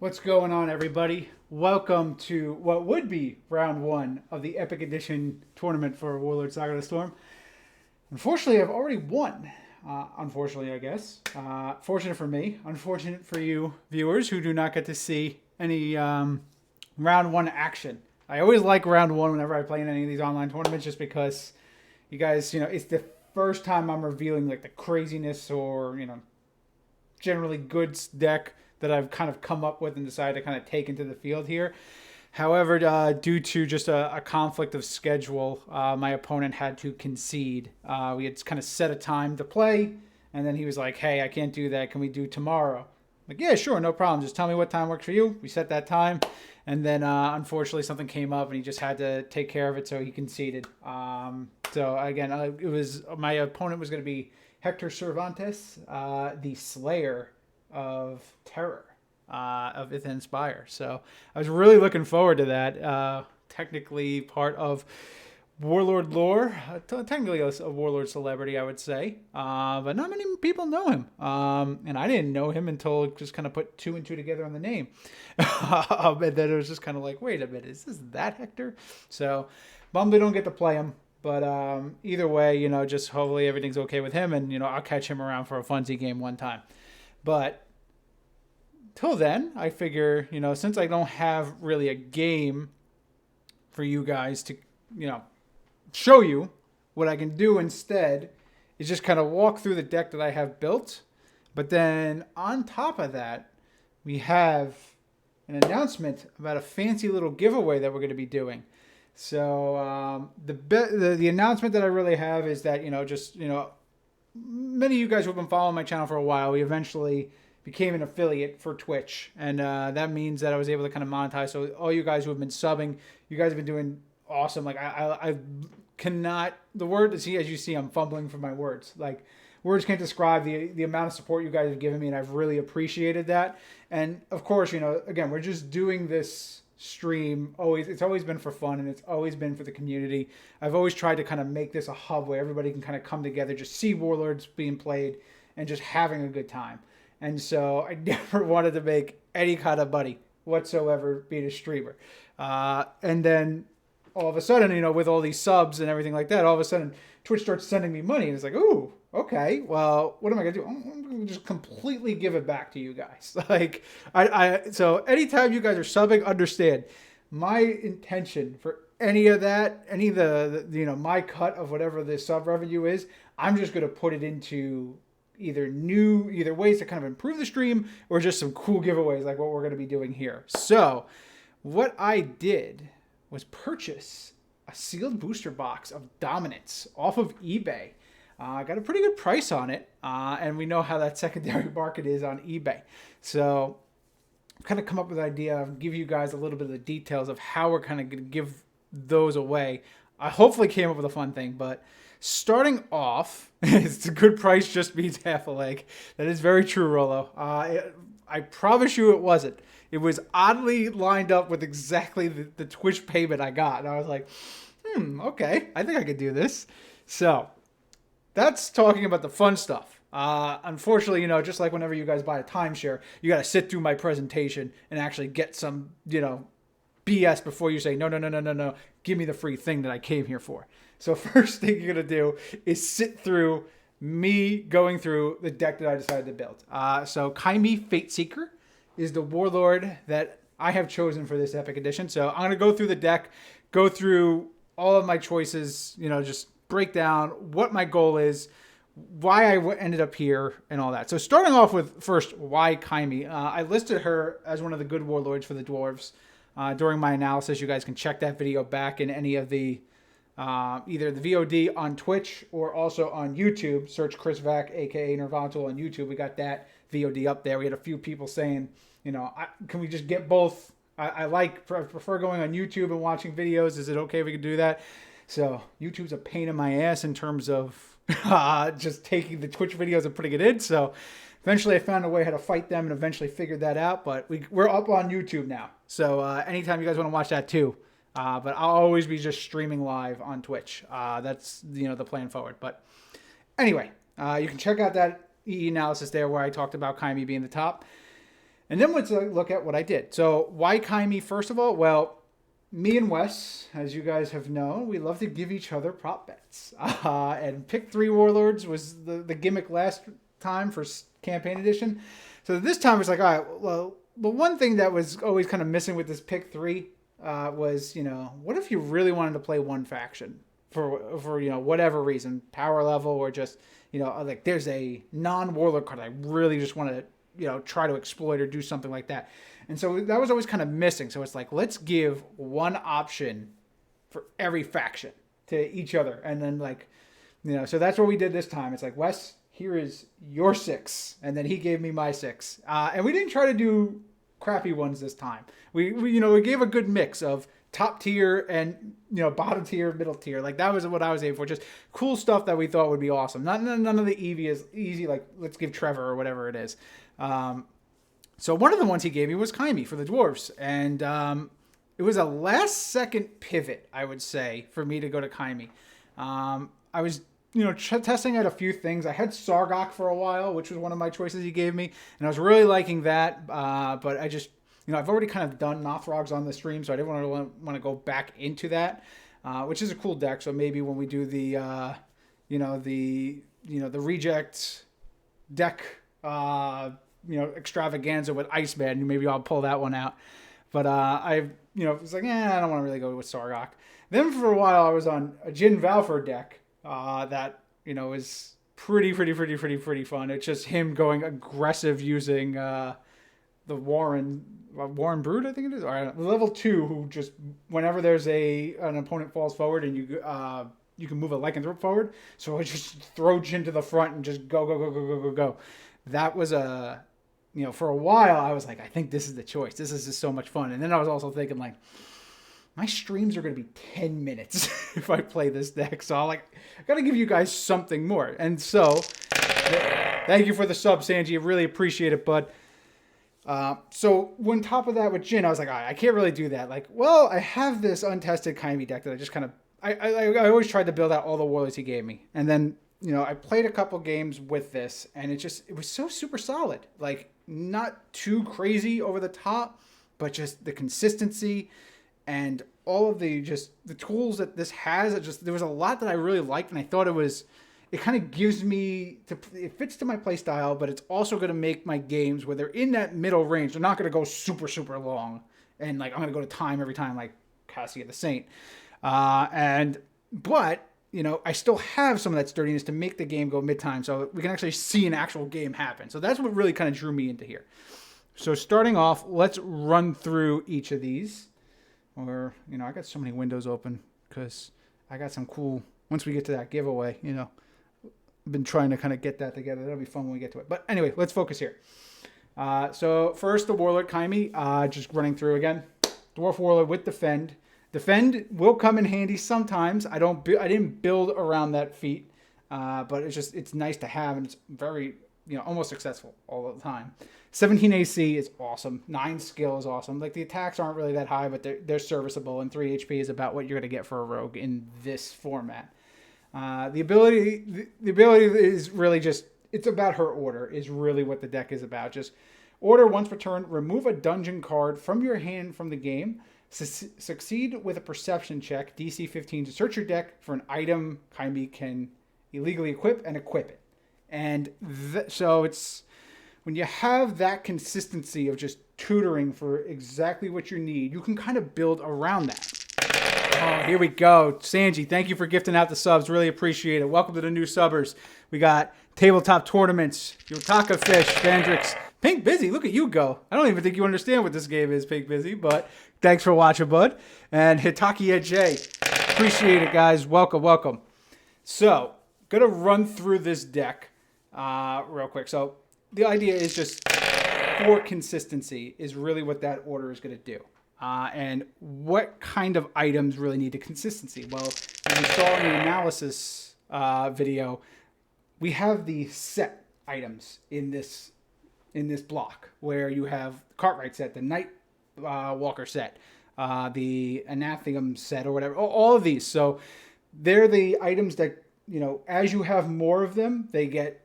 What's going on, everybody? Welcome to what would be round one of the Epic Edition tournament for Warlord Saga of the Storm. Unfortunately, I've already won. Unfortunately, I guess. Fortunate for me. Unfortunate for you viewers who do not get to see any round one action. I always like round one whenever I play in any of these online tournaments just because you guys, it's the first time I'm revealing like the craziness or, generally goods deck that I've kind of come up with and decided to kind of take into the field here. However, due to just a conflict of schedule, my opponent had to concede. We had kind of set a time to play, and then he was like, hey, I can't do that. Can we do tomorrow? I'm like, yeah, sure, no problem. Just tell me what time works for you. We set that time, and then unfortunately something came up, and he just had to take care of it, so he conceded. So again, it was my opponent was going to be Hector Cervantes, the Slayer of Terror of Ithan Spire. So I was really looking forward to that. Technically part of Warlord lore, technically a Warlord celebrity, I would say, but not many people know him. And I didn't know him until just kind of put two and two together on the name. And then it was just kind of like, wait a minute, is this that Hector? So bummed we don't get to play him. But either way, just hopefully everything's okay with him, and I'll catch him around for a funsy game one time. But till then, I figure, since I don't have really a game for you guys to, show you, what I can do instead is just kind of walk through the deck that I have built. But then on top of that, we have an announcement about a fancy little giveaway that we're going to be doing. So the announcement that I really have is that, many of you guys who have been following my channel for a while, we eventually became an affiliate for Twitch. And that means that I was able to kind of monetize. So all you guys who have been subbing, you guys have been doing awesome. Like I cannot, the word, as you see, I'm fumbling for my words. Like words can't describe the amount of support you guys have given me. And I've really appreciated that. And of course, again, we're just doing this stream it's always been for fun, and it's always been for the community. I've always tried to kind of make this a hub where everybody can kind of come together, just see Warlords being played and just having a good time. And so I never wanted to make any kind of money whatsoever being a streamer. And then all of a sudden, with all these subs and everything like that, all of a sudden Twitch starts sending me money, and it's like, ooh, okay, well, what am I gonna do? I'm gonna just completely give it back to you guys. Like, so anytime you guys are subbing, understand my intention for any of that, any of the my cut of whatever the sub revenue is, I'm just gonna put it into either ways to kind of improve the stream or just some cool giveaways like what we're gonna be doing here. So, what I did was purchase a sealed booster box of Dominance off of eBay. I got a pretty good price on it, and we know how that secondary market is on eBay. So I've kind of come up with an idea of give you guys a little bit of the details of how we're kind of going to give those away. I hopefully came up with a fun thing, but starting off, it's a good price just means half a leg. That is very true, Rolo. I promise you it wasn't. It was oddly lined up with exactly the Twitch payment I got. And I was like, okay, I think I could do this. So that's talking about the fun stuff. Unfortunately, just like whenever you guys buy a timeshare, you got to sit through my presentation and actually get some, BS before you say, no, give me the free thing that I came here for. So first thing you're going to do is sit through me going through the deck that I decided to build. So Kaimi Fateseeker is the Warlord that I have chosen for this Epic Edition. So I'm going to go through the deck, go through all of my choices, just break down what my goal is, why I ended up here, and all that. So starting off with first, why Kaimi? I listed her as one of the good warlords for the dwarves during my analysis. You guys can check that video back in any of the either the VOD on Twitch or also on YouTube. Search Chris Vac, aka Nervantal, on YouTube. We got that VOD up there. We had a few people saying, can we just get both? I prefer going on YouTube and watching videos. Is it okay if we can do that? So YouTube's a pain in my ass in terms of just taking the Twitch videos and putting it in. So eventually I found a way how to fight them and eventually figured that out. But we're up on YouTube now. So anytime you guys want to watch that too. But I'll always be just streaming live on Twitch. That's, the plan forward. But anyway, you can check out that EE analysis there where I talked about Kaimi being the top. And then let's look at what I did. So why Kaimi, first of all? Well, me and Wes, as you guys have known, we love to give each other prop bets. And pick 3 Warlords was the gimmick last time for campaign edition. So this time it's like, all right, well, the one thing that was always kind of missing with this pick 3 was, what if you really wanted to play one faction for whatever reason, power level, or just, like there's a non-Warlord card I really just want to, try to exploit or do something like that. And so that was always kind of missing. So it's like, let's give one option for every faction to each other. And then so that's what we did this time. It's like, Wes, here is your 6. And then he gave me my 6. And we didn't try to do crappy ones this time. We gave a good mix of top tier and, bottom tier, middle tier. Like that was what I was aiming for. Just cool stuff that we thought would be awesome. None of the easy, like let's give Trevor or whatever it is. So one of the ones he gave me was Kaimi for the dwarves. And it was a last second pivot, I would say, for me to go to Kaimi. I was, testing out a few things. I had Sargok for a while, which was one of my choices he gave me. And I was really liking that. But I just, I've already kind of done Nothrogs on the stream, so I didn't want to go back into that, which is a cool deck. So maybe when we do the, the reject deck, extravaganza with Iceman, maybe I'll pull that one out. But I was like, I don't want to really go with Sargok. Then for a while I was on a Jin Valfor deck that is pretty fun. It's just him going aggressive using the Warren Brood, I think it is, or level 2, who just whenever there's an opponent falls forward and you can move a lycanthrope forward, so I just throw Jin to the front and just go. That was for a while I was like, I think this is the choice. This is just so much fun. And then I was also thinking like, my streams are going to be 10 minutes if I play this deck. So I got to give you guys something more. And so thank you for the sub, Sanji. I really appreciate it, bud. So on top of that with Jin, I was like, I can't really do that. Like, well, I have this untested Kaimi deck that I just kind of, I always tried to build out all the warlords he gave me. And then, I played a couple games with this and it was so super solid. Like not too crazy over the top, but just the consistency and all of the tools that this has. There was a lot that I really liked, and I thought it kind of gives me, it fits to my play style, but it's also going to make my games where they're in that middle range. They're not going to go super, super long. And I'm going to go to time every time, like Cassia the Saint. But I still have some of that sturdiness to make the game go mid-time, so we can actually see an actual game happen. So that's what really kind of drew me into here. So starting off, let's run through each of these. Or, I got so many windows open because I got some cool, once we get to that giveaway, I've been trying to kind of get that together. That'll be fun when we get to it. But anyway, let's focus here. So first, the Warlord Kaimi, just running through again. Dwarf Warlord with Defend. Defend will come in handy sometimes. I didn't build around that feat, but it's nice to have, and it's very, almost successful all the time. 17 AC is awesome. 9 skill is awesome. Like the attacks aren't really that high, but they're serviceable, and 3 HP is about what you're going to get for a rogue in this format. The ability is really just, it's about her order is really what the deck is about. Just order once per turn, remove a dungeon card from your hand from the game. Succeed with a perception check, DC 15, to search your deck for an item Kaimi can illegally equip and equip it. And so it's, when you have that consistency of just tutoring for exactly what you need, you can kind of build around that. Oh, here we go. Sanji, thank you for gifting out the subs. Really appreciate it. Welcome to the new subbers. We got Tabletop Tournaments, Yotaka Fish, Vandrix, Pink Busy. Look at you go. I don't even think you understand what this game is, Pink Busy, but thanks for watching, bud. And Hitaki AJ. Appreciate it, guys. Welcome. So, going to run through this deck real quick. So, the idea is just for consistency is really what that order is going to do. And what kind of items really need a consistency? Well, as you saw in the analysis video, we have the set items in this block, where you have the Cartwright set, the Night Walker set, the Anathema set, or whatever. All of these. So they're the items that, as you have more of them, they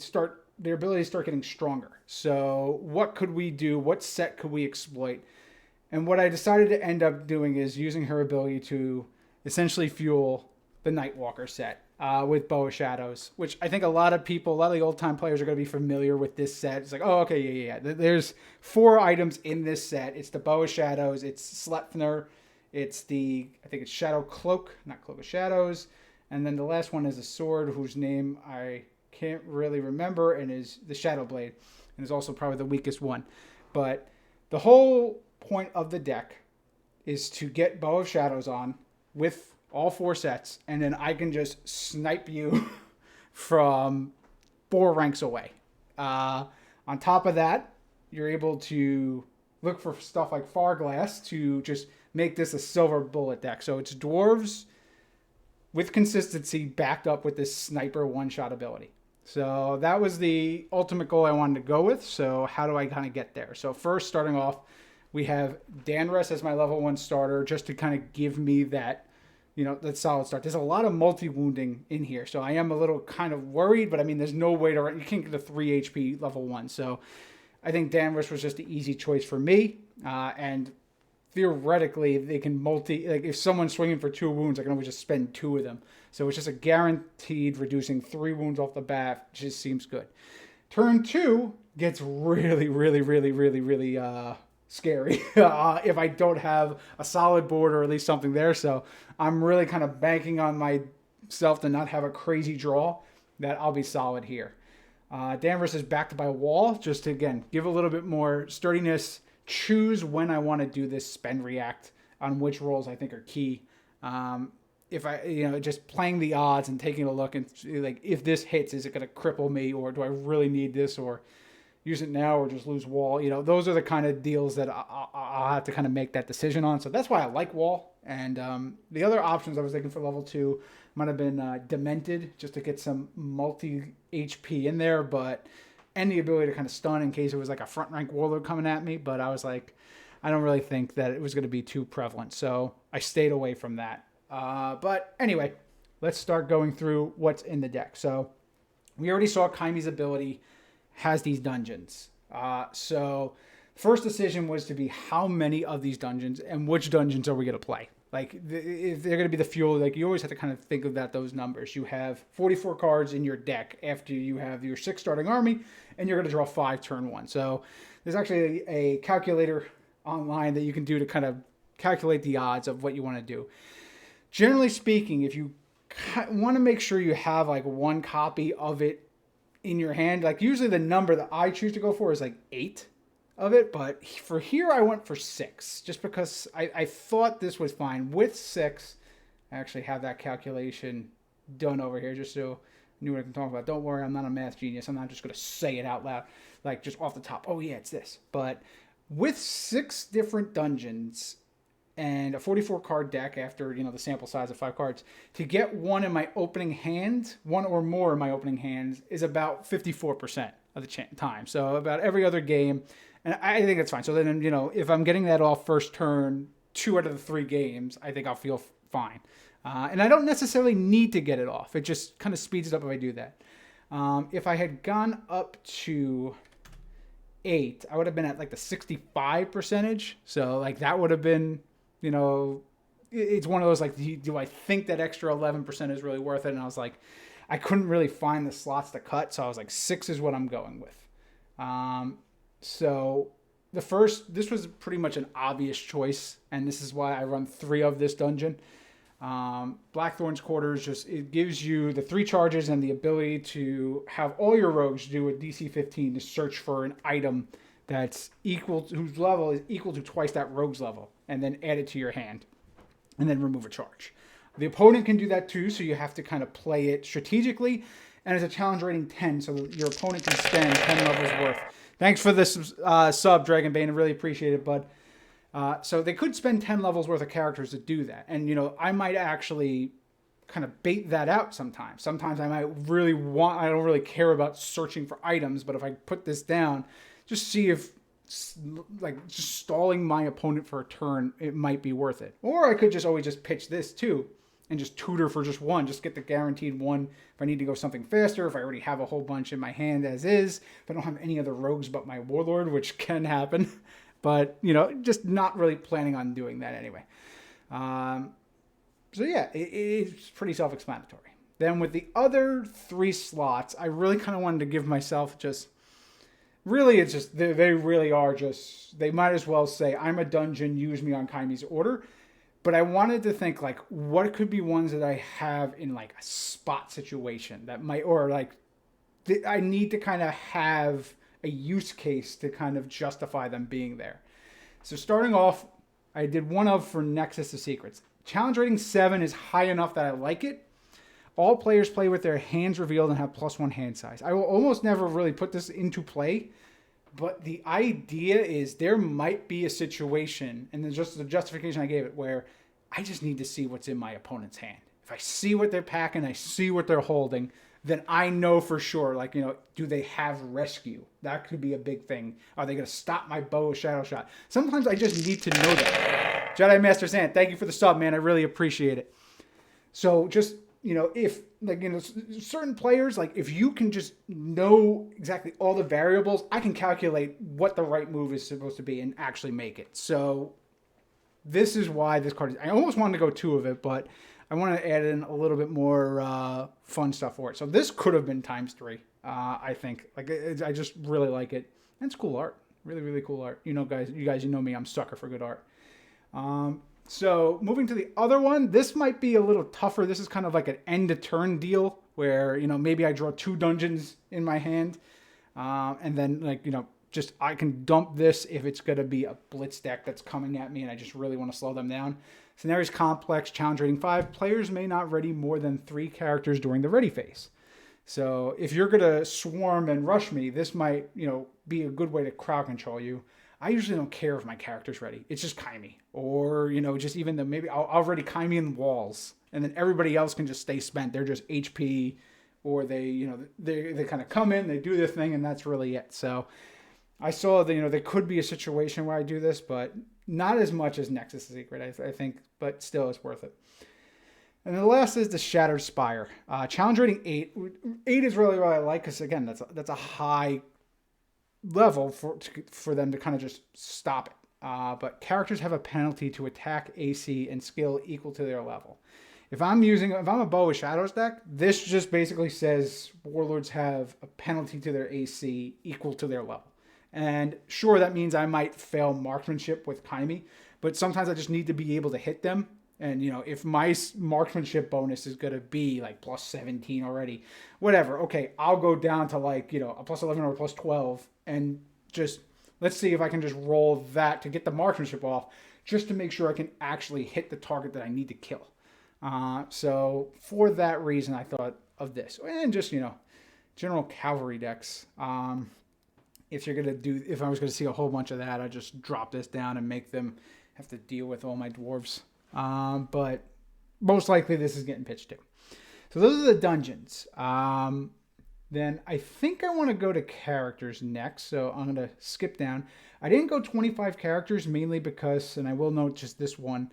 start their abilities start getting stronger. So what could we do? What set could we exploit? And what I decided to end up doing is using her ability to essentially fuel the Nightwalker set with Bow of Shadows, which I think a lot of the old-time players are going to be familiar with this set. It's like, oh, okay, yeah. There's 4 items in this set. It's the Bow of Shadows, it's Sleipnir, it's I think it's Shadow Cloak, not Cloak of Shadows, and then the last one is a sword whose name I can't really remember, and is the Shadow Blade, and is also probably the weakest one. But the whole point of the deck is to get Bow of Shadows on with all 4 sets, and then I can just snipe you from 4 ranks away. On top of that, you're able to look for stuff like Farglass to just make this a silver bullet deck. So it's dwarves with consistency backed up with this sniper one-shot ability. So that was the ultimate goal I wanted to go with. So how do I kind of get there? So first, starting off, we have Danress as my level 1 starter, just to kind of give me that, that solid start. There's a lot of multi-wounding in here, so I am a little kind of worried, but I mean, there's no way you can't get a 3 HP level 1. So I think Danress was just the easy choice for me. And theoretically, they can if someone's swinging for 2 wounds, I can always just spend 2 of them. So it's just a guaranteed reducing 3 wounds off the bat. Just seems good. Turn 2 gets really, really, really, really, really scary if I don't have a solid board or at least something there. So I'm really kind of banking on myself to not have a crazy draw, that I'll be solid here. Danvers is backed by a wall, just to, again, give a little bit more sturdiness. Choose when I want to do this spend react on which rolls I think are key. If I, just playing the odds and taking a look and like, if this hits, is it going to cripple me, or do I really need this, or use it now, or just lose wall? Those are the kind of deals that I'll have to kind of make that decision on. So that's why I like wall. And the other options I was thinking for level 2 might have been Demented, just to get some multi HP in there, and the ability to kind of stun in case it was like a front rank Warlord coming at me. But I was like, I don't really think that it was going to be too prevalent, so I stayed away from that. But anyway, let's start going through what's in the deck. So we already saw Kaimi's ability has these dungeons. So first decision was to be how many of these dungeons and which dungeons are we going to play. Like, if they're going to be the fuel, like, you always have to kind of think of those numbers. You have 44 cards in your deck after you have your 6 starting army, and you're going to draw 5 turn 1. So there's actually a calculator online that you can do to kind of calculate the odds of what you want to do. Generally speaking, if you want to make sure you have like 1 copy of it in your hand, like usually the number that I choose to go for is like 8 of it, but for here I went for 6, just because I thought this was fine. With 6, I actually have that calculation done over here, just so I knew what I can talk about. Don't worry, I'm not a math genius. I'm not just going to say it out loud, like just off the top. Oh yeah, it's this. But with 6 different dungeons and a 44 card deck after, the sample size of 5 cards, to get 1 in my opening hand, 1 or more in my opening hands, is about 54% of the time. So about every other game. And I think that's fine. So then, if I'm getting that off first turn, 2 out of the 3 games, I think I'll feel fine. And I don't necessarily need to get it off. It just kind of speeds it up if I do that. If I had gone up to 8, I would have been at like the 65 percentage. So like that would have been, it's one of those like, do I think that extra 11% is really worth it? And I was like, I couldn't really find the slots to cut. So I was like, 6 is what I'm going with. So this was pretty much an obvious choice, and this is why I run 3 of this dungeon. Blackthorn's Quarters, it gives you the 3 charges and the ability to have all your rogues do a DC 15 to search for an item whose level is equal to twice that rogue's level, and then add it to your hand, and then remove a charge. The opponent can do that too, so you have to kind of play it strategically, and it's a challenge rating 10, so your opponent can spend 10 levels worth. Thanks for this sub, Dragonbane. I really appreciate it, bud. So they could spend 10 levels worth of characters to do that. And, I might actually kind of bait that out sometimes. Sometimes I might I don't really care about searching for items, but if I put this down, just see if, like, just stalling my opponent for a turn, it might be worth it. Or I could just always just pitch this too. and just tutor for just one. Just get the guaranteed one if I need to go something faster, if I already have a whole bunch in my hand as is, if I don't have any other rogues but my Warlord, which can happen. But, just not really planning on doing that anyway. So yeah, it's pretty self-explanatory. Then with the other 3 slots, I really kind of wanted to give myself just... Really, it's just, they really are just... They might as well say, I'm a dungeon, use me on Kaime's order. But I wanted to think, like, what could be ones that I have in, like, a spot situation that might... Or, like, I need to kind of have a use case to kind of justify them being there. So starting off, I did one of for Nexus of Secrets. Challenge rating 7 is high enough that I like it. All players play with their hands revealed and have +1 hand size. I will almost never really put this into play, but the idea is there might be a situation, and then just the justification I gave it, where I just need to see what's in my opponent's hand. If I see what they're packing, I see what they're holding, then I know for sure, like, do they have rescue? That could be a big thing. Are they going to stop my bow with Shadow Shot? Sometimes I just need to know that. Jedi Master Sand, thank you for the sub, man. I really appreciate it. So just... if, like, certain players, like, if you can just know exactly all the variables, I can calculate what the right move is supposed to be and actually make it. So this is why this card is... I almost wanted to go 2 of it, but I want to add in a little bit more fun stuff for it. So this could have been ×3, I think. Like, I just really like it. And it's cool art. Really, really cool art. You guys, you know me. I'm a sucker for good art. So moving to the other one, this might be a little tougher. This is kind of like an end of turn deal where, maybe I draw 2 dungeons in my hand. And then, like, just I can dump this if it's going to be a blitz deck that's coming at me and I just really want to slow them down. Scenario's complex, challenge rating 5. Players may not ready more than 3 characters during the ready phase. So if you're going to swarm and rush me, this might, be a good way to crowd control you. I usually don't care if my character's ready. It's just Kaimi. Or, just even though maybe I'll ready Kaimi in walls. And then everybody else can just stay spent. They're just HP. Or they kind of come in, they do their thing, and that's really it. So I saw that, there could be a situation where I do this, but not as much as Nexus of Secret, I think. But still, it's worth it. And then the last is the Shattered Spire. Challenge rating 8. 8 is really what I like because, again, that's a high level for them to kind of just stop it. But characters have a penalty to attack, AC, and skill equal to their level. If I'm a Bow with Shadows deck, this just basically says Warlords have a penalty to their AC equal to their level. And sure, that means I might fail marksmanship with Kaimi, but sometimes I just need to be able to hit them. And, if my marksmanship bonus is going to be like +17 already, whatever. Okay, I'll go down to like, a +11 or +12 and just let's see if I can just roll that to get the marksmanship off just to make sure I can actually hit the target that I need to kill. So for that reason, I thought of this. And just, general cavalry decks. If I was going to see a whole bunch of that, I'd just drop this down and make them have to deal with all my dwarves. But most likely this is getting pitched too. So those are the dungeons. Then I think I want to go to characters next. So I'm going to skip down. I didn't go 25 characters mainly because, and I will note just this one,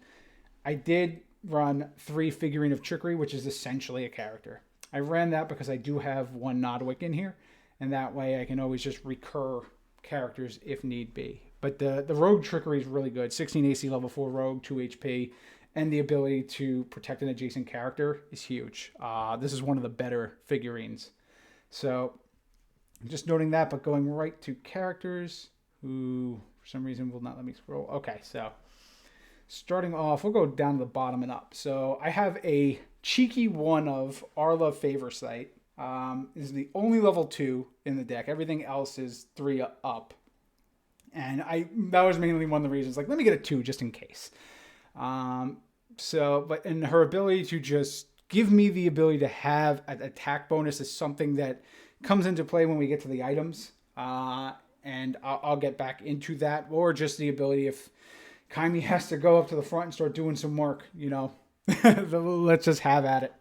I did run 3 Figurine of Trickery, which is essentially a character. I ran that because I do have 1 Nodwick in here. And that way I can always just recur characters if need be. But the Rogue Trickery is really good. 16 AC, level 4 Rogue, 2 HP. And the ability to protect an adjacent character is huge. This is one of the better figurines. So just noting that, but going right to characters who for some reason will not let me scroll. Okay, so starting off, we'll go down to the bottom and up. So I have a cheeky one of Arla Favorsight. Is the only level 2 in the deck. Everything else is 3 up. And that was mainly one of the reasons, like, let me get a 2 just in case. And her ability to just give me the ability to have an attack bonus is something that comes into play when we get to the items. And I'll get back into that. Or just the ability if Kaimi has to go up to the front and start doing some work, let's just have at it.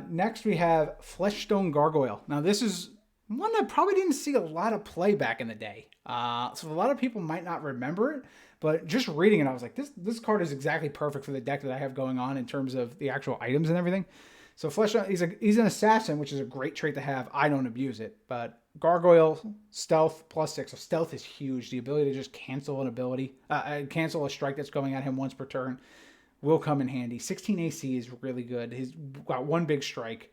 Next we have Fleshstone Gargoyle. Now this is one that probably didn't see a lot of play back in the day. So a lot of people might not remember it, but just reading it, I was like, this card is exactly perfect for the deck that I have going on in terms of the actual items and everything. So Flesh, he's an assassin, which is a great trait to have. I don't abuse it, but Gargoyle, Stealth, +6. So Stealth is huge. The ability to just cancel an ability, cancel a strike that's going at him once per turn will come in handy. 16 AC is really good. He's got one big strike.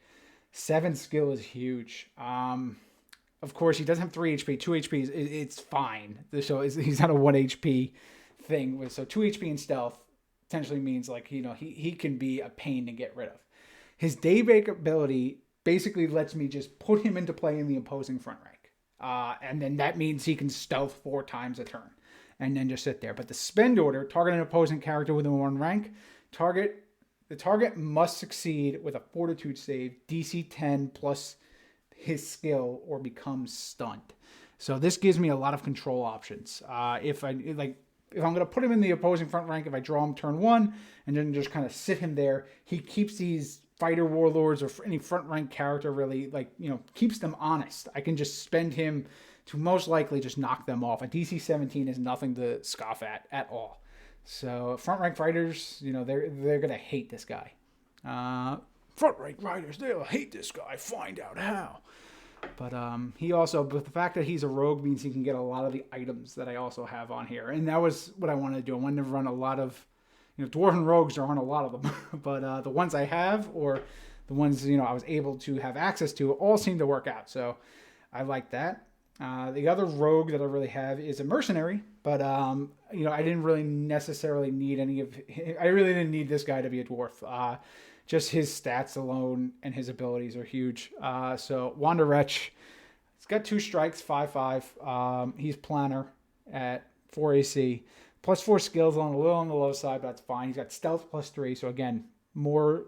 7 skill is huge. Of course, he doesn't have 3 HP. 2 HP, it's fine. So he's not a 1 HP thing. So 2 HP in Stealth potentially means he can be a pain to get rid of. His Daybreak ability basically lets me just put him into play in the opposing front rank. And then that means he can Stealth 4 times a turn and then just sit there. But the spend order, target an opposing character within 1 rank. The target must succeed with a Fortitude save, DC 10 plus his skill, or become stunned. So this gives me a lot of control options. If I'm going to put him in the opposing front rank, if I draw him turn 1 and then just kind of sit him there, he keeps these fighter warlords or any front rank character really keeps them honest. I can just spend him to most likely just knock them off. A DC 17 is nothing to scoff at all. So front rank fighters, they're gonna hate this guy. Front rank fighters, they'll hate this guy. Find out how. But he also, but the fact that he's a rogue means he can get a lot of the items that I also have on here, and that was what I wanted to do. I wanted to run a lot of, dwarven rogues. There aren't a lot of them, but the ones I have, or the ones I was able to have access to, all seem to work out. So I like that. The other rogue that I really have is a mercenary, but I didn't really necessarily need I really didn't need this guy to be a dwarf. Just his stats alone and his abilities are huge. So Wander Wretch, he's got 2 strikes, 5/5. He's planner at 4 AC, +4 skills, a little on the low side, but that's fine. He's got stealth +3, so again, more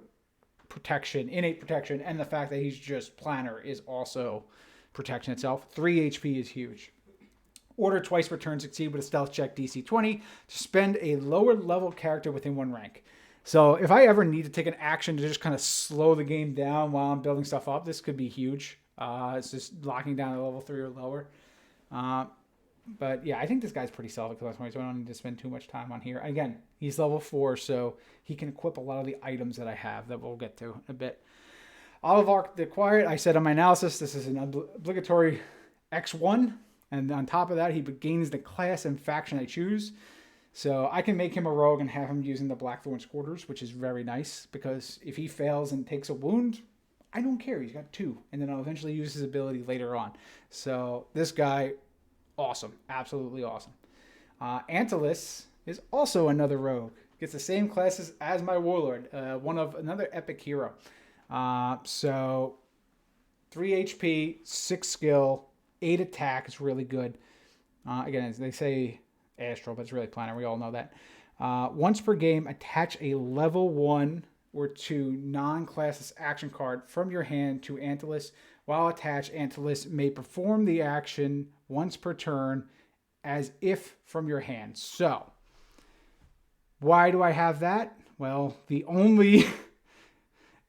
protection, innate protection, and the fact that he's just planner is also protection itself. 3 HP is huge. Order twice per turn, succeed with a stealth check, DC 20, to spend a lower level character within 1 rank. So if I ever need to take an action to just kind of slow the game down while I'm building stuff up, this could be huge. It's just locking down at level 3 or lower. But yeah, I think this guy's pretty self-explanatory, so I don't need to spend too much time on here. Again, he's level 4, so he can equip a lot of the items that I have that we'll get to in a bit. Olive Arc the Quiet, I said on my analysis, this is an obligatory X1, and on top of that, he gains the class and faction I choose. So I can make him a rogue and have him using the Blackthorn's Quarters, which is very nice, because if he fails and takes a wound, I don't care. He's got 2, and then I'll eventually use his ability later on. So this guy, awesome. Absolutely awesome. Antilus is also another rogue. Gets the same classes as my Warlord, another epic hero. So 3 HP, 6 skill, 8 attack is really good. Again, they say astral, but it's really planner. We all know that. Once per game, attach a level 1 or 2 non-classless action card from your hand to Antilus. While attached, Antilus may perform the action once per turn as if from your hand. So, why do I have that? Well, the only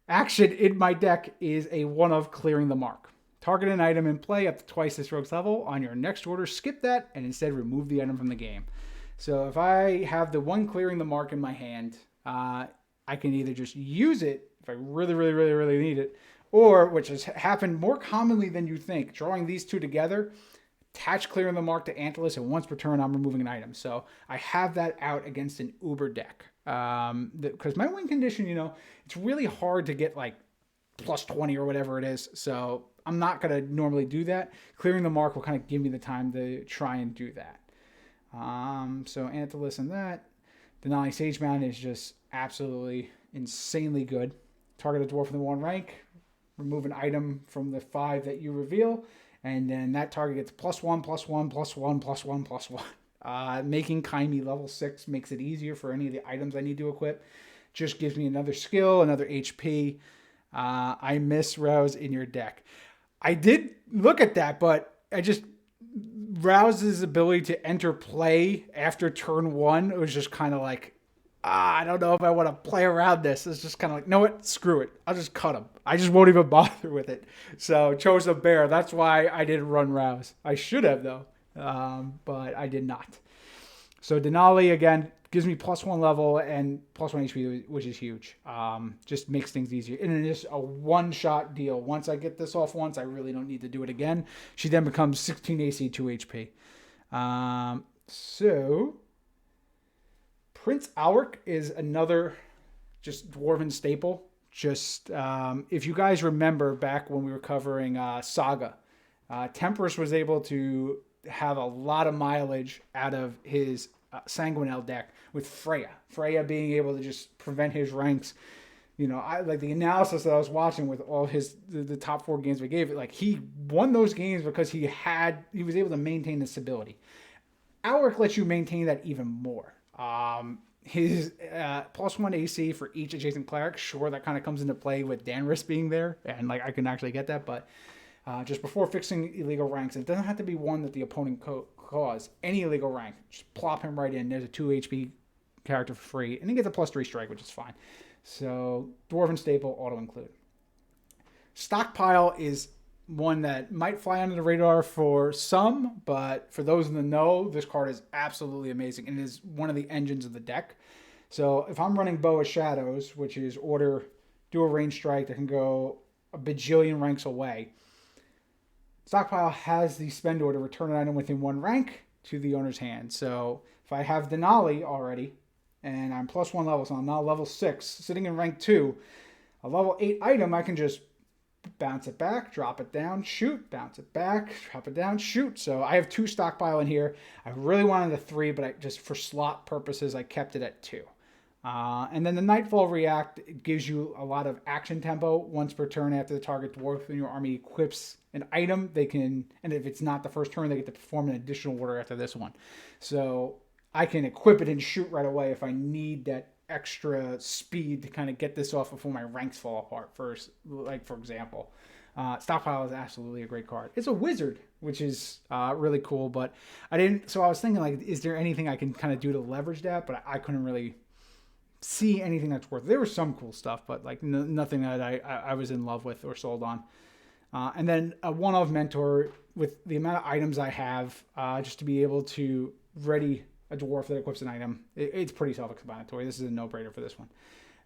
action in my deck is a one of clearing the mark. Target an item in play up to twice this rogue's level. On your next order, skip that and instead remove the item from the game. So if I have the one clearing the mark in my hand, I can either just use it if I really need it, or, which has happened more commonly than you think, drawing these 2 together, attach clearing the mark to Antilus, and once per turn I'm removing an item. So I have that out against an Uber deck. Because my win condition, it's really hard to get like +20 or whatever it is. So I'm not going to normally do that. Clearing the mark will kind of give me the time to try and do that. So Antilus and that. Denali Sagebound is just absolutely insanely good. Target a dwarf in the 1 rank. Remove an item from the 5 that you reveal. And then that target gets +1, +1, +1, +1, +1. Making Kaimi level 6 makes it easier for any of the items I need to equip. Just gives me another skill, another HP. I miss Rouse in your deck. I did look at that, but Rouse's ability to enter play after turn 1, it was just kind of like, I don't know if I want to play around this. It's just kind of like, no, what? Screw it. I'll just cut him. I just won't even bother with it. So chose the bear. That's why I didn't run Rouse. I should have though, but I did not. So Denali again gives me +1 level and +1 HP, which is huge. Just makes things easier. And it's just a one-shot deal. Once I get this off once, I really don't need to do it again. She then becomes 16 AC, 2 HP. So Prince Alric is another just dwarven staple. Just if you guys remember back when we were covering Saga, Temperus was able to have a lot of mileage out of his Sanguinel deck with Freya. Freya being able to just prevent his ranks. You know, I like the analysis that I was watching with all the top 4 games we gave it. Like he won those games because he was able to maintain the stability. Alric lets you maintain that even more. His +1 AC for each adjacent cleric, sure, that kind of comes into play with Danris being there, and like I can actually get that, but just before fixing illegal ranks, it doesn't have to be one that the opponent caused. Any illegal rank, just plop him right in. There's a 2 HP character for free, and he gets a +3 strike, which is fine. So dwarven staple auto include. Stockpile is one that might fly under the radar for some, but for those in the know, this card is absolutely amazing and is one of the engines of the deck. So if I'm running Bow of Shadows, which is do a range strike that can go a bajillion ranks away, Stockpile has the spend order, return an item within 1 rank to the owner's hand. So if I have Denali already, and I'm +1 level, so I'm now level 6, sitting in rank 2, a level 8 item, I can just bounce it back, drop it down, shoot, bounce it back, drop it down, shoot. So I have 2 stockpile in here. I really wanted a 3, but just for slot purposes, I kept it at 2. And then the Nightfall React, it gives you a lot of action tempo. Once per turn after the target dwarf in your army equips an item, they can, and if it's not the first turn, they get to perform an additional order after this one. So I can equip it and shoot right away if I need that extra speed to kind of get this off before my ranks fall apart first, like for example. Stockpile is absolutely a great card. It's a wizard, which is really cool, but so I was thinking, like, is there anything I can kind of do to leverage that? But I couldn't really see anything that's worth it. There was some cool stuff, but like nothing that I was in love with or sold on. And then a one-of mentor with the amount of items I have, just to be able to ready a dwarf that equips an item. It's pretty self-explanatory. This is a no-brainer for this one.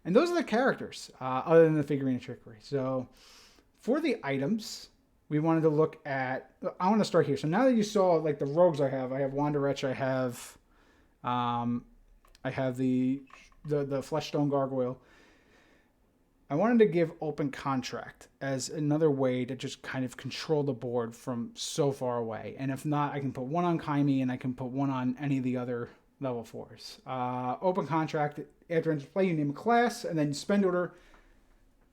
And those are the characters, other than the figurine and trickery. So for the items, we wanted to look at, I want to start here. So now that you saw like the rogues I have Wanderwretch, I have the Fleshstone Gargoyle. I wanted to give Open Contract as another way to just kind of control the board from so far away. And if not, I can put one on Kaimi and I can put one on any of the other level 4s. Open Contract, after enter play, you name a class, and then spend order.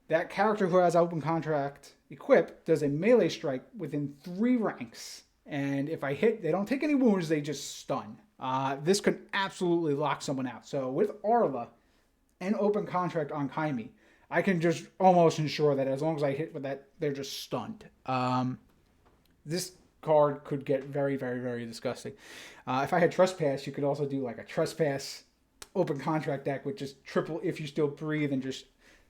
That character who has Open Contract equipped does a melee strike within 3 ranks. And if I hit, they don't take any wounds, they just stun. This could absolutely lock someone out. So with Arla and Open Contract on Kaimi, I can just almost ensure that as long as I hit with that, they're just stunned. This card could get very, very, very disgusting. If I had Trespass, you could also do like a Trespass Open Contract deck with just triple If You Still Breathe and just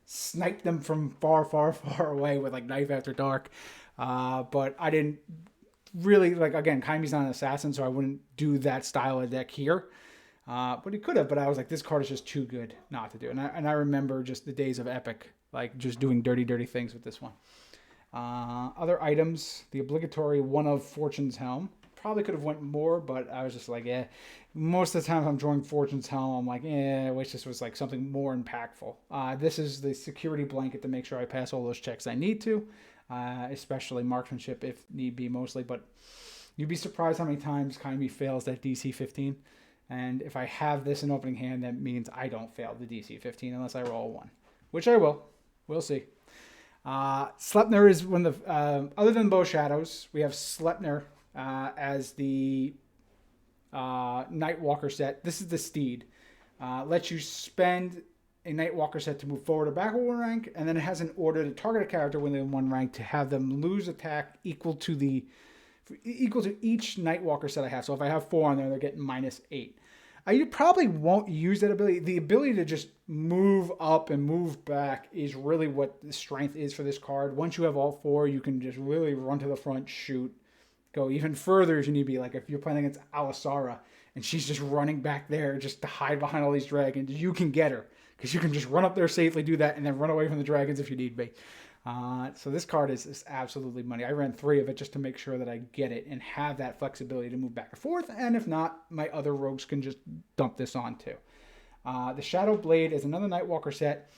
snipe them from far, far, far away with like Knife After Dark. But I didn't really, like, again, Kaimi's not an assassin, so I wouldn't do that style of deck here. But he could have, but I was like, this card is just too good not to do. And I remember just the days of Epic, like just doing dirty, dirty things with this one. Other items, the obligatory one of Fortune's Helm. Probably could have went more, but I was just like, most of the time I'm drawing Fortune's Helm, I'm like, I wish this was like something more impactful. This is the security blanket to make sure I pass all those checks I need to, especially marksmanship if need be mostly. But you'd be surprised how many times Kaimi fails that DC 15. And if I have this in opening hand, that means I don't fail the DC 15 unless I roll 1, which I will. We'll see. Sleipnir is one of the, other than Bow Shadows, we have Sleipnir as the Nightwalker set. This is the Steed. Lets you spend a Nightwalker set to move forward or backward 1 rank, and then it has an order to target a character within 1 rank to have them lose attack equal to each Nightwalker set I have. So if I have 4 on there, they're getting -8. You probably won't use that ability. The ability to just move up and move back is really what the strength is for this card. Once you have all 4, you can just really run to the front, shoot, go even further if you need to be. Like if you're playing against Alisara and she's just running back there just to hide behind all these dragons, you can get her because you can just run up there safely, do that, and then run away from the dragons if you need be. So this card is absolutely money. I ran 3 of it just to make sure that I get it and have that flexibility to move back and forth. And if not, my other rogues can just dump this on too. The Shadow Blade is another Nightwalker set.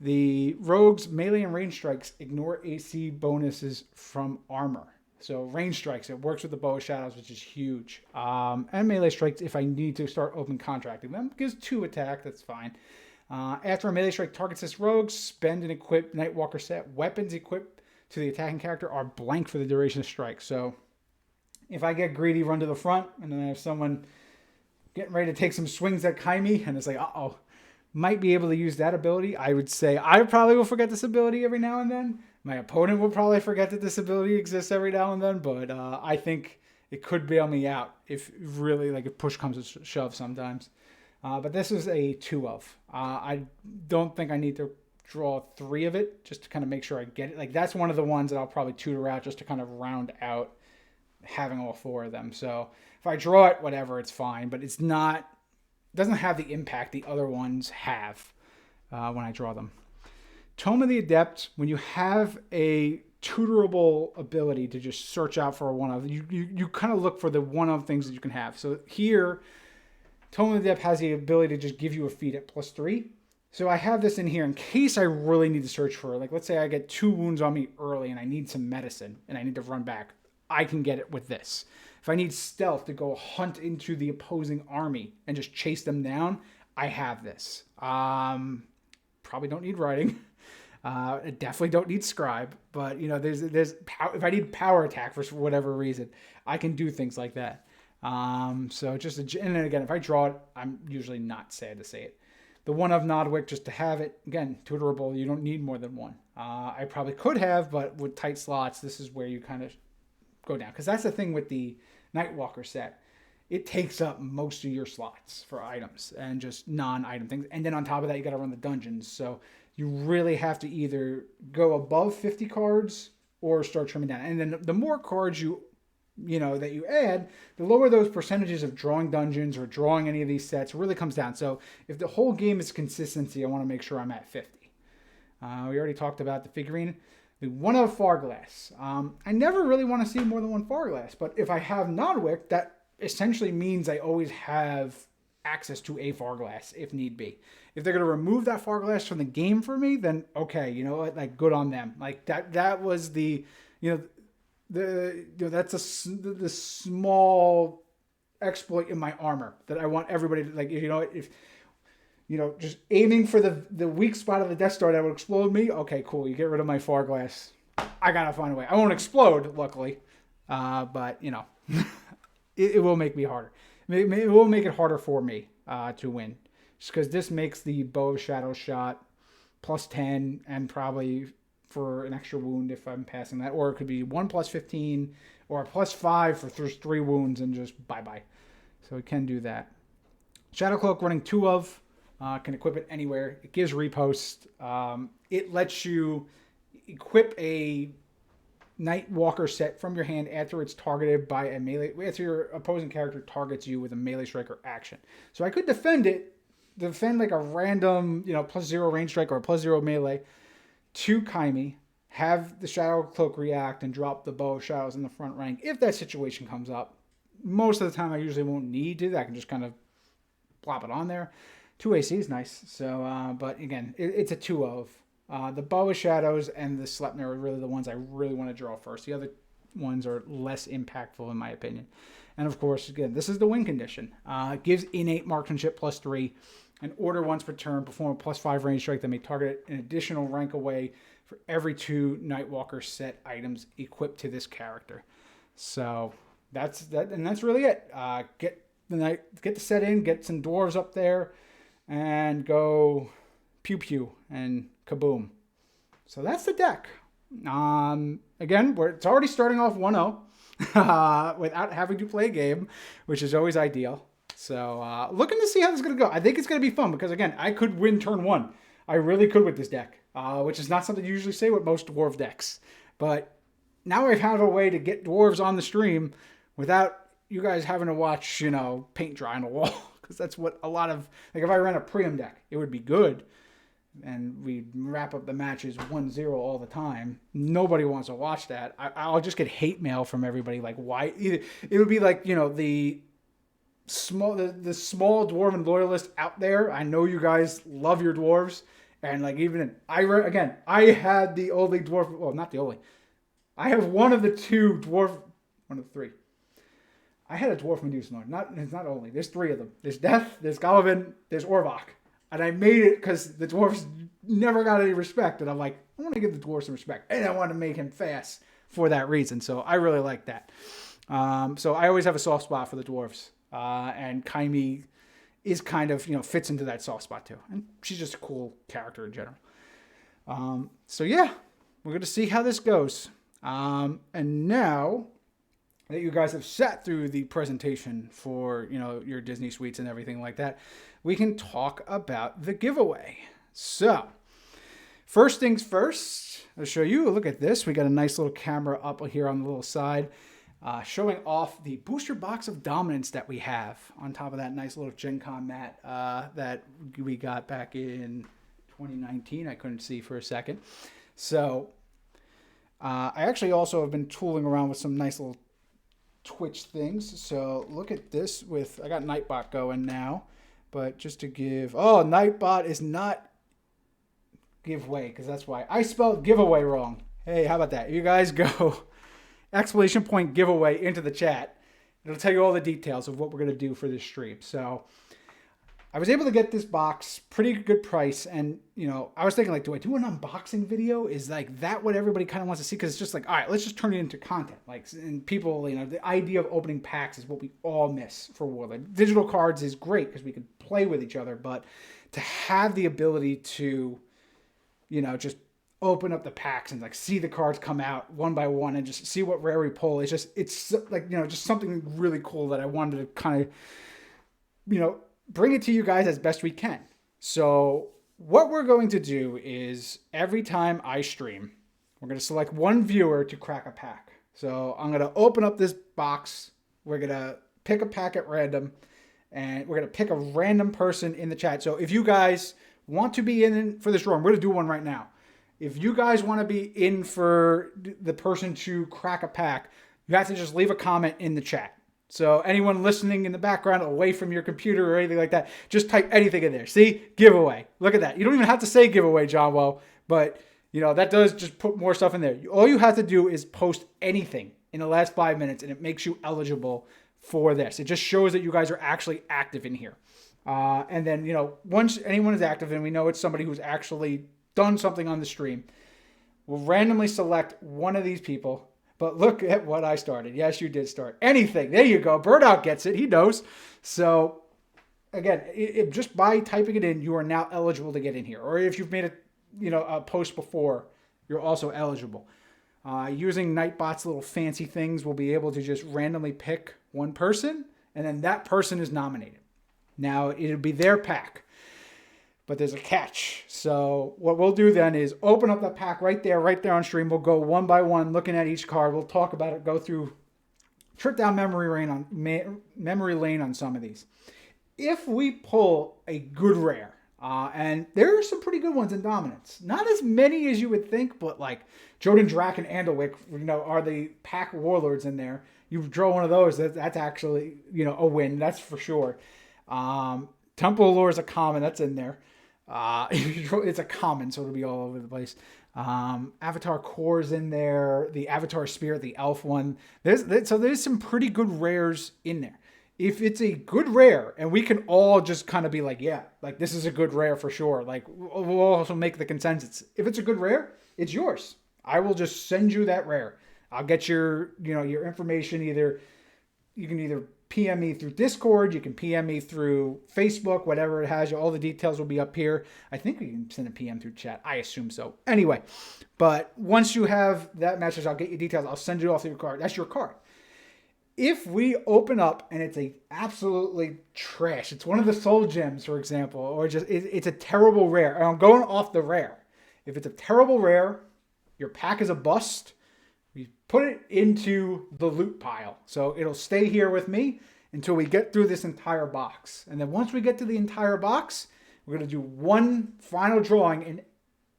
The rogues melee and range strikes ignore AC bonuses from armor. So range strikes, it works with the Bow of Shadows, which is huge. And melee strikes, if I need to start open contracting them, gives 2 attack, that's fine. After a melee strike targets this rogue, spend and equip Nightwalker set. Weapons equipped to the attacking character are blank for the duration of strike. So if I get greedy, run to the front, and then I have someone getting ready to take some swings at Kaimi, and it's like, uh-oh, might be able to use that ability. I would say I probably will forget this ability every now and then. My opponent will probably forget that this ability exists every now and then, but I think it could bail me out if really, like, if push comes to shove sometimes. But this is a 2 of. I don't think I need to draw 3 of it just to kind of make sure I get it. Like, that's one of the ones that I'll probably tutor out just to kind of round out having all 4 of them. So if I draw it, whatever, it's fine. But it's not, it doesn't have the impact the other ones have when I draw them. Tome of the Adept, when you have a tutorable ability to just search out for a one of, you kind of look for the one of things that you can have. So here, Tome of the Adept has the ability to just give you a feat at +3. So I have this in here in case I really need to search for, like, let's say I get 2 wounds on me early and I need some medicine and I need to run back. I can get it with this. If I need stealth to go hunt into the opposing army and just chase them down, I have this. Probably don't need writing. I definitely don't need scribe, but you know, there's if I need power attack for whatever reason, I can do things like that. So just, and then again, if I draw it, I'm usually not sad to say it. The one of Nodwick, just to have it, again, tutorable, you don't need more than 1. I probably could have, but with tight slots, this is where you kind of go down. Because that's the thing with the Nightwalker set. It takes up most of your slots for items and just non-item things. And then on top of that, you got to run the dungeons. So you really have to either go above 50 cards or start trimming down. And then the more cards that you add, the lower those percentages of drawing dungeons or drawing any of these sets really comes down. So if the whole game is consistency, I want to make sure I'm at 50. We already talked about the figurine. The one of Farglass. I never really want to see more than 1 Farglass, but if I have Nodwick, that essentially means I always have access to a Farglass if need be. If they're going to remove that Farglass from the game for me, then okay, you know what, like, good on them. Like that was the, that's the small exploit in my armor that I want everybody to, like, if just aiming for the weak spot of the Death Star that would explode me. Okay, cool. You get rid of my Farglass. I gotta find a way. I won't explode, luckily, but it will make me harder. It will make it harder for me to win, just because this makes the Bow of Shadow shot +10 and probably for an extra wound if I'm passing that, or it could be 1 +15 or a +5 for 3 wounds and just bye-bye. So we can do that. Shadow Cloak running 2 of, can equip it anywhere. It gives repost. It lets you equip a Nightwalker set from your hand after it's targeted by a melee, after your opposing character targets you with a melee strike or action. So I could defend like a random, +0 range strike or a +0 melee to Kaimi, have the Shadow Cloak react and drop the Bow of Shadows in the front rank if that situation comes up. Most of the time I usually won't need to. I can just kind of plop it on there. 2 AC is nice. So, but again, it's a 2 of. The Bow of Shadows and the Sleipnir are really the ones I really want to draw first. The other ones are less impactful in my opinion. And of course, again, this is the win condition. It gives innate marksmanship +3. An order once per turn, perform a +5 range strike that may target an additional rank away for every 2 Nightwalker set items equipped to this character. So that's that, and that's really it. Get the set in, get some dwarves up there, and go pew pew and kaboom. So that's the deck. Again, it's already starting off 1-0 without having to play a game, which is always ideal. So looking to see how this is going to go. I think it's going to be fun because, again, I could win turn 1. I really could with this deck, which is not something you usually say with most dwarf decks. But now I've had a way to get dwarves on the stream without you guys having to watch, paint dry on a wall. Because that's what a lot of, like if I ran a Priam deck, it would be good. And we wrap up the matches 1-0 all the time. Nobody wants to watch that. I'll just get hate mail from everybody. Like, why? Either it would be like, the small dwarven loyalist out there. I know you guys love your dwarves. And like I had the only dwarf. Well, not the only. I have one of the three. I had a dwarf Medusa Lord. It's not only. There's 3 of them. There's Death, there's Galavin, there's Orvok. And I made it because the dwarves never got any respect. And I'm like, I want to give the dwarves some respect. And I want to make him fast for that reason. So I really like that. So I always have a soft spot for the dwarves. And Kaimi is kind of, fits into that soft spot too. And she's just a cool character in general. So yeah, we're going to see how this goes. And now that you guys have sat through the presentation for, your Disney suites and everything like that, we can talk about the giveaway. So, first things first, I'll show you. Look at this. We got a nice little camera up here on the little side, showing off the booster box of dominance that we have on top of that nice little Gen Con mat that we got back in 2019. I couldn't see for a second. So, I actually also have been tooling around with some nice little Twitch things. So look at this I got Nightbot going now, but just to give, Nightbot is not giveaway, because that's why I spelled giveaway wrong. Hey, how about that? You guys go exclamation point giveaway into the chat. It'll tell you all the details of what we're going to do for this stream. So I was able to get this box pretty good price. And, I was thinking, like, do I do an unboxing video? Is like that what everybody kind of wants to see? Because it's just like, all right, let's just turn it into content. Like, and people, the idea of opening packs is what we all miss for Warlord. Digital cards is great because we can play with each other. But to have the ability to, just open up the packs and like see the cards come out one by one and just see what rare we pull, it's like, just something really cool that I wanted to kind of, bring it to you guys as best we can. So what we're going to do is every time I stream, we're going to select one viewer to crack a pack. So I'm going to open up this box. We're going to pick a pack at random, and we're going to pick a random person in the chat. So if you guys want to be in for this drawing, we're going to do one right now. If you guys want to be in for the person to crack a pack, you have to just leave a comment in the chat. So anyone listening in the background away from your computer or anything like that, just type anything in there. See? Giveaway. Look at that. You don't even have to say giveaway, John Well, but that does just put more stuff in there. All you have to do is post anything in the last 5 minutes, and it makes you eligible for this. It just shows that you guys are actually active in here. And then, once anyone is active and we know it's somebody who's actually done something on the stream, we'll randomly select one of these people. But look at what I started. Yes, you did start. Anything. There you go. Birdout gets it. He knows. So, again, just by typing it in, you are now eligible to get in here. Or if you've made a post before, you're also eligible. Using Nightbot's little fancy things, we'll be able to just randomly pick one person, and then that person is nominated. Now, it'll be their pack. But there's a catch. So what we'll do then is open up that pack right there on stream. We'll go one by one, looking at each card. We'll talk about it, go through, trip down memory lane on some of these. If we pull a good rare, and there are some pretty good ones in Dominance. Not as many as you would think, but like Joden Drac and Andalwick, are the pack warlords in there. You draw one of those, that's actually, a win. That's for sure. Temple of Lore is a common. That's in there. It's a common, so it'll be all over the place. Avatar Core's in there. The Avatar Spirit, the elf one. There's some pretty good rares in there. If it's a good rare, and we can all just kind of be like, yeah, like this is a good rare for sure. Like we'll also make the consensus. If it's a good rare, it's yours. I will just send you that rare. I'll get your information. You can either PM me through Discord, you can PM me through Facebook, whatever it has. All the details will be up here. I think we can send a PM through chat. I assume so. Anyway, but once you have that message, I'll get you details. I'll send you off your card. That's your card. if we open up and it's a absolutely trash, it's one of the soul gems, for example, or just it's a terrible rare. And I'm going off the rare. If it's a terrible rare, your pack is a bust. We put it into the loot pile. So it'll stay here with me until we get through this entire box. And then once we get to the entire box, we're going to do one final drawing and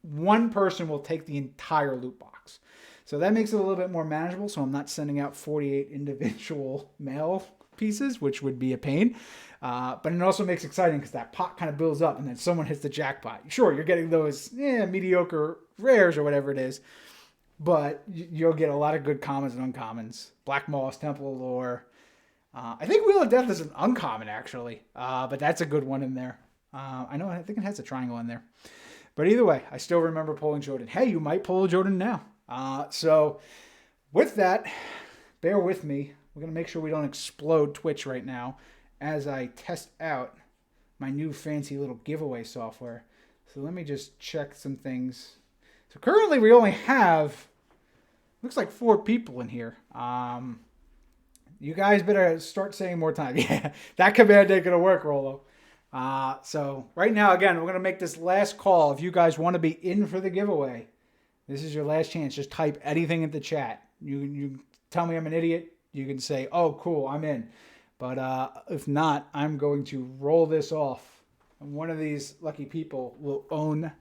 one person will take the entire loot box. So that makes it a little bit more manageable. So I'm not sending out 48 individual mail pieces, which would be a pain. But it also makes it exciting because that pot kind of builds up and then someone hits the jackpot. Sure, you're getting those mediocre rares or whatever it is. But you'll get a lot of good commons and uncommons. Black Moss, Temple of Lore. I think Wheel of Death is an uncommon, actually. But that's a good one in there. I think it has a triangle in there. But either way, I still remember pulling Jordan. Hey, you might pull a Jordan now. So with that, bear with me. We're going to make sure we don't explode Twitch right now as I test out my new fancy little giveaway software. So let me just check some things. So currently we only have, looks like 4 people in here. You guys better start saying more time. Yeah, that command ain't going to work, Rolo. So right now, again, we're going to make this last call. If you guys want to be in for the giveaway, this is your last chance. Just type anything in the chat. You tell me I'm an idiot. You can say, oh, cool, I'm in. But if not, I'm going to roll this off. And one of these lucky people will own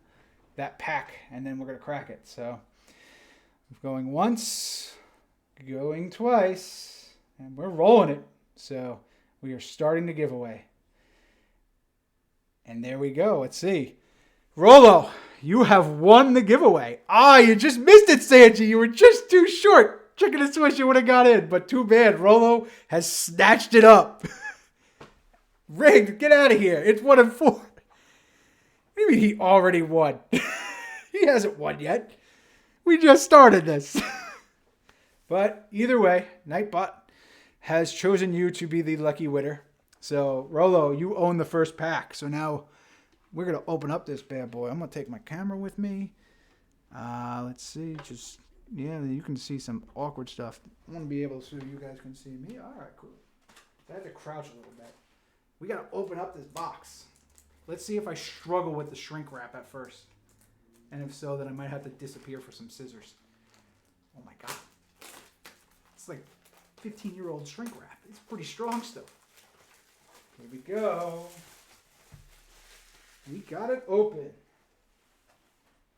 that pack, and then we're going to crack it. So going once, going twice, and we're rolling it. So we are starting the giveaway. And there we go. Let's see. Rolo, you have won the giveaway. You just missed it, Sanji. You were just too short. Chicken and Swish, you would have got in. But too bad. Rolo has snatched it up. Rigged, get out of here. It's 1 of 4. What do you mean he already won? He hasn't won yet. We just started this. But either way, Nightbot has chosen you to be the lucky winner. So, Rolo, you own the first pack. So now we're going to open up this bad boy. I'm going to take my camera with me. Let's see. You can see some awkward stuff. I want to be able to so you guys can see me. All right, cool. I have to crouch a little bit. We got to open up this box. Let's see if I struggle with the shrink wrap at first. And if so, then I might have to disappear for some scissors. Oh my God. It's like 15-year-old shrink wrap. It's pretty strong still. Here we go. We got it open.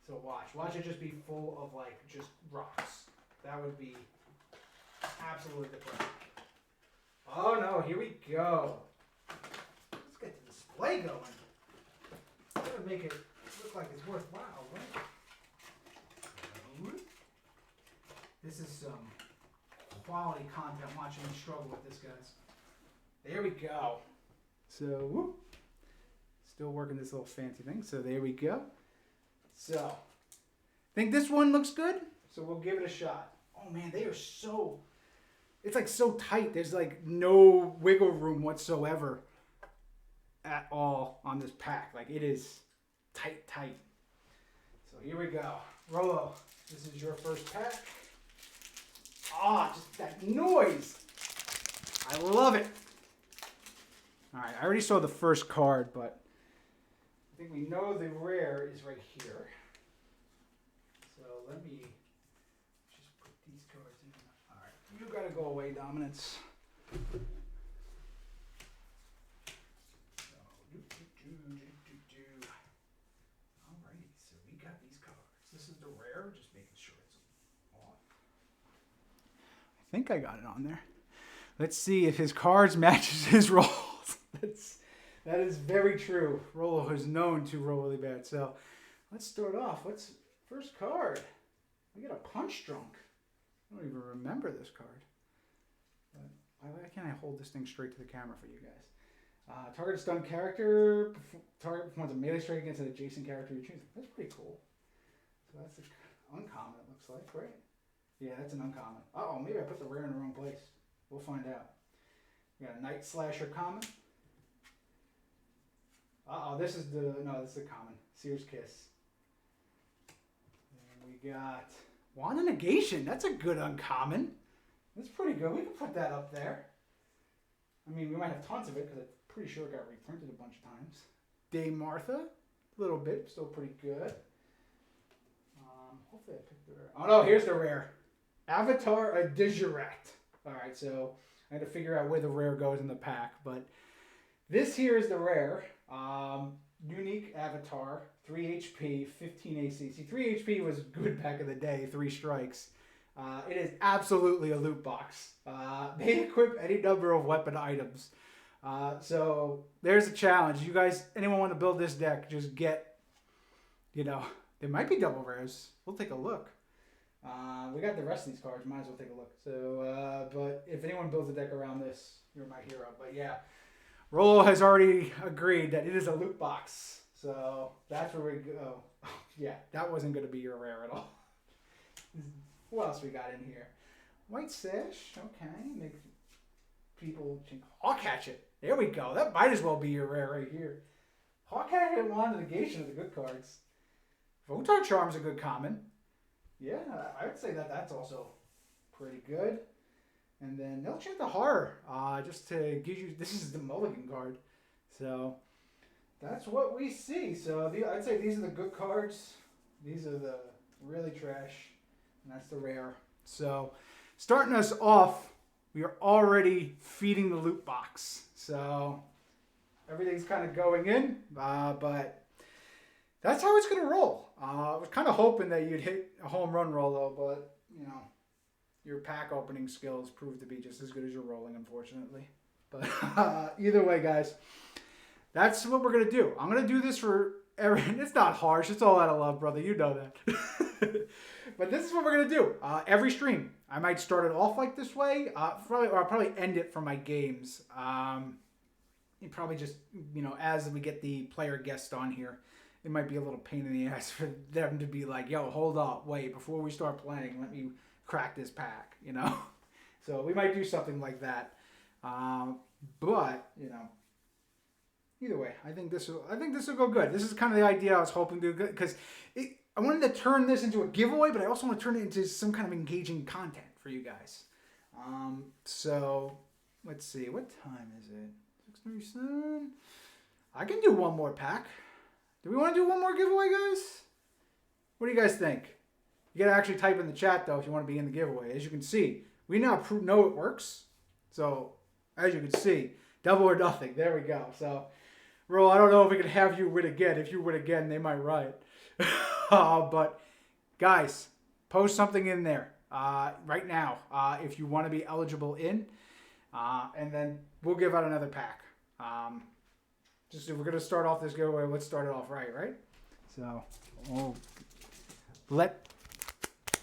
So watch it just be full of like just rocks. That would be absolutely depressing. Oh no, here we go. Let's get the display going. Gotta make it look like it's worthwhile, right? This is some quality content watching me struggle with this, guys. There we go. So, whoop. Still working this little fancy thing. So there we go. So, think this one looks good? So we'll give it a shot. Oh man, they are so, it's like so tight. There's like no wiggle room whatsoever at all on this pack. Like it is tight. So here we go. Rolo, this is your first pack. Just that noise. I love it. All right, I already saw the first card, but I think we know the rare is right here. So let me just put these cards in. All right, you gotta go away, Dominance. Alrighty, so we got these cards. This is the rare, just making sure it's off. I think I got it on there. Let's see if his cards matches his rolls. That is very true. Rolo is known to roll really bad. So let's start off. First card. We got a Punch Drunk. I don't even remember this card. But why can't I hold this thing straight to the camera for you guys? Target stunned character. Target performs a melee strike against an adjacent character you choose. That's pretty cool. So that's the uncommon, it looks like, right? Yeah, that's an uncommon. Maybe I put the rare in the wrong place. We'll find out. We got a Night Slasher common. This is the common. Seer's Kiss. And we got Wand of Negation. That's a good uncommon. That's pretty good. We can put that up there. I mean, we might have tons of it because I'm pretty sure it got reprinted a bunch of times. Dame Martha, a little bit, still pretty good. Hopefully I picked the rare. Oh no, here's the rare. Avatar a Digirect. Alright, so I had to figure out where the rare goes in the pack, but this here is the rare. Unique Avatar, 3 HP, 15 AC. See, 3 HP was good back in the day, 3 strikes. It is absolutely a loot box. They equip any number of weapon items. So there's a challenge. You guys, anyone want to build this deck, just get, there might be double rares. We'll take a look. We got the rest of these cards. Might as well take a look. So, but if anyone builds a deck around this, you're my hero. But yeah, Rollo has already agreed that it is a loot box. So that's where we go. Oh, yeah, that wasn't going to be your rare at all. What else we got in here? White Sash. Okay. Make people Hawk Hatchet. There we go. That might as well be your rare right here. Hawk Hatchet wand negation of the good cards. Votar Charm's a good common. Yeah, I would say that that's also pretty good. And then they'll check the horror, just to give you. This is the mulligan card, so that's what we see. So I'd say these are the good cards. These are the really trash, and that's the rare. So starting us off, we are already feeding the loot box. So everything's kind of going in, but that's how it's gonna roll. I was kind of hoping that you'd hit a home run roll though, but your pack opening skills proved to be just as good as your rolling, unfortunately. But either way, guys, that's what we're gonna do. I'm gonna do this for every. It's not harsh. It's all out of love, brother. You know that. But this is what we're gonna do. Every stream, I might start it off like this way. Or I'll probably end it for my games. And probably just as we get the player guest on here, it might be a little pain in the ass for them to be like, yo, hold up, wait, before we start playing, let me crack this pack, So we might do something like that. But, either way, I think this will go good. This is kind of the idea I was hoping to do, because I wanted to turn this into a giveaway, but I also want to turn it into some kind of engaging content for you guys. So let's see, what time is it? 6:37. I can do one more pack. Do we want to do one more giveaway, guys? What do you guys think? You got to actually type in the chat, though, if you want to be in the giveaway. As you can see, we now know it works. So, as you can see, double or nothing. There we go. So, Ro, I don't know if we can have you win again. If you win again, they might riot. But, guys, post something in there right now if you want to be eligible in. And then we'll give out another pack. Just if we're going to start off this giveaway, let's start it off right? So,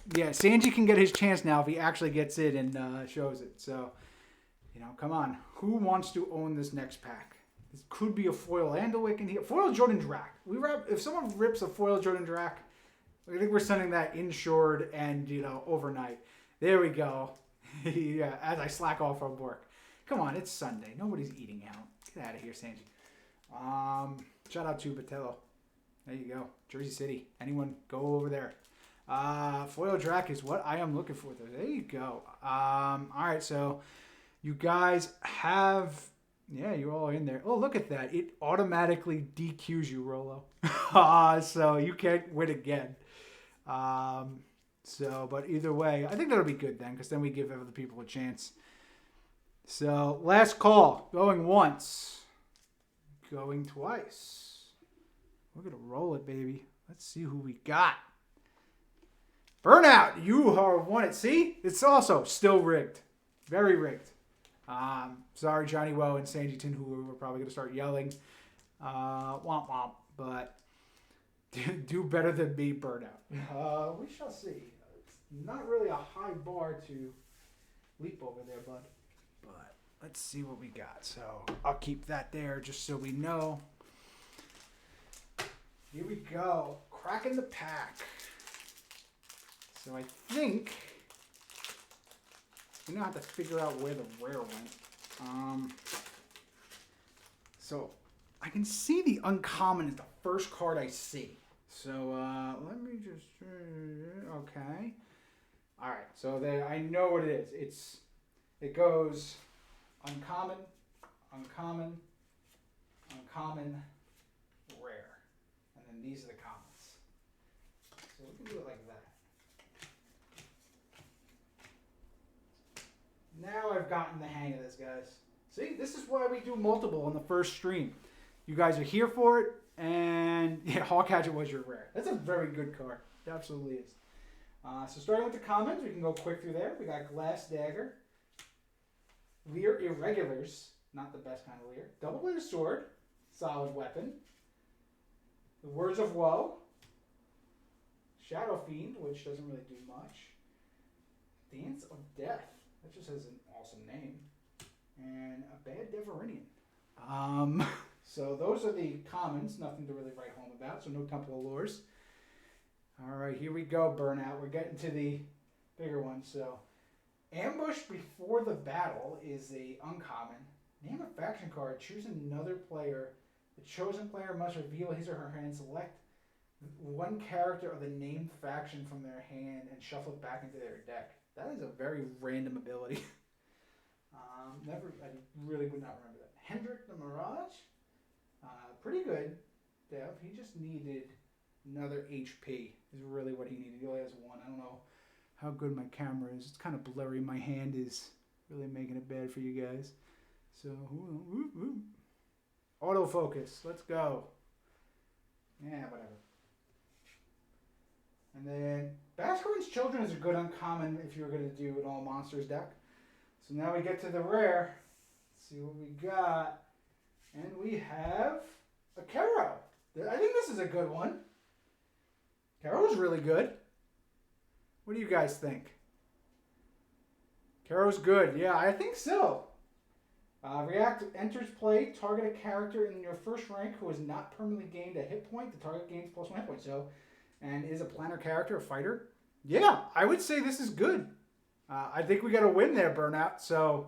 Sanji can get his chance now if he actually gets it and shows it. So, come on. Who wants to own this next pack? This could be a foil Andalwick in here. Foil Jordan Drac. If someone rips a foil Jordan Drac, I think we're sending that insured and, overnight. There we go. Yeah, as I slack off from work. Come on, it's Sunday. Nobody's eating out. Get out of here, Sanji. Shout out to Batello. There you go. Jersey City. Anyone go over there. Foil Drac is what I am looking for. There you go. Alright, so you guys have you're all in there. Oh, look at that. It automatically DQs you, Rollo. So you can't win again. But either way, I think that'll be good then, because then we give other people a chance. So, last call. Going once. Going twice. We're going to roll it, baby. Let's see who we got. Burnout. You are won it. See? It's also still rigged. Very rigged. Sorry, Johnny Woe and Sanjiton, who we're probably going to start yelling. Womp womp. But do better than me, Burnout. We shall see. It's not really a high bar to leap over there, bud. But let's see what we got. So I'll keep that there just so we know. Here we go. Cracking the pack. So I think we now have to figure out where the rare went. So I can see the uncommon is the first card I see. So let me just... Okay. All right, so I know what it is. It goes uncommon, uncommon, uncommon, rare, and then these are the commons. So we can do it like that. Now I've gotten the hang of this, guys. See, this is why we do multiple on the first stream. You guys are here for it, and yeah, Hawkhatcher was your rare. That's a very good card. It absolutely is. So starting with the commons, we can go quick through there. We got Glass Dagger, Lear Irregulars, not the best kind of Lear, Double-Bladed Sword, solid weapon, the Words of Woe, Shadow Fiend, which doesn't really do much, Dance of Death, that just has an awesome name, and a Bad Deverinian. So those are the commons, nothing to really write home about, so no Temple of Lures. All right, here we go, Burnout. We're getting to the bigger ones. So, Ambush Before the Battle is a uncommon. Name a faction card. Choose another player. The chosen player must reveal his or her hand. Select one character of the named faction from their hand and shuffle it back into their deck. That is a very random ability. I really would not remember that. Hendrik the Mirage. Pretty good. Dev. He just needed another HP is really what he needed. He only has one. I don't know how good my camera is. It's kind of blurry. My hand is really making it bad for you guys. So, autofocus. Let's go. Yeah, whatever. And then Bascarin's Children is a good uncommon if you're going to do an all monsters deck. So now we get to the rare. Let's see what we got. And we have a Kero. I think this is a good one. Kero's really good. What do you guys think? Kero's good. Yeah, I think so. React enters play. Target a character in your first rank who has not permanently gained a hit point. The target gains +1 hit point. So, and is a planner character, a fighter. Yeah, I would say this is good. I think we got a win there, Burnout. So,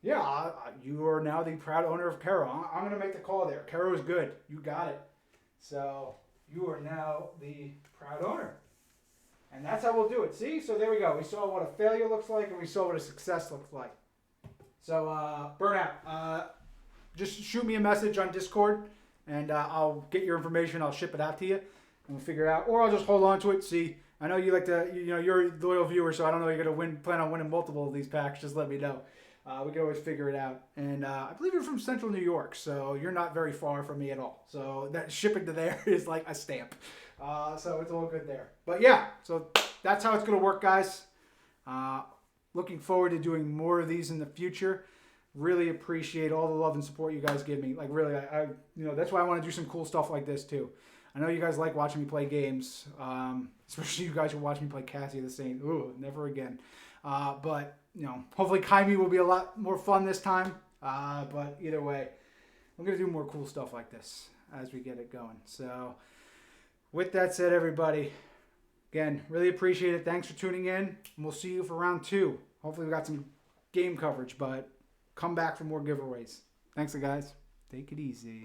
yeah, you are now the proud owner of Kero. I'm going to make the call there. Kero is good. You got it. So, you are now the proud owner. And that's how we'll do it. See? So there we go. We saw what a failure looks like, and we saw what a success looks like. So, Burnout, just shoot me a message on Discord, and I'll get your information. I'll ship it out to you, and we'll figure it out. Or I'll just hold on to it. See, I know you like to, you're a loyal viewer, so I don't know you're going to plan on winning multiple of these packs. Just let me know. We can always figure it out. And I believe you're from Central New York, so you're not very far from me at all. So that shipping to there is like a stamp. So it's all good there. But yeah, so that's how it's going to work, guys. Looking forward to doing more of these in the future. Really appreciate all the love and support you guys give me. Like really, I that's why I want to do some cool stuff like this too. I know you guys like watching me play games, especially you guys who watch me play Cassie the Saint. Ooh, never again. But hopefully Kaimi will be a lot more fun this time. But either way, I'm going to do more cool stuff like this as we get it going. So with that said, everybody, again, really appreciate it. Thanks for tuning in. And we'll see you for round 2. Hopefully we got some game coverage, but come back for more giveaways. Thanks, guys. Take it easy.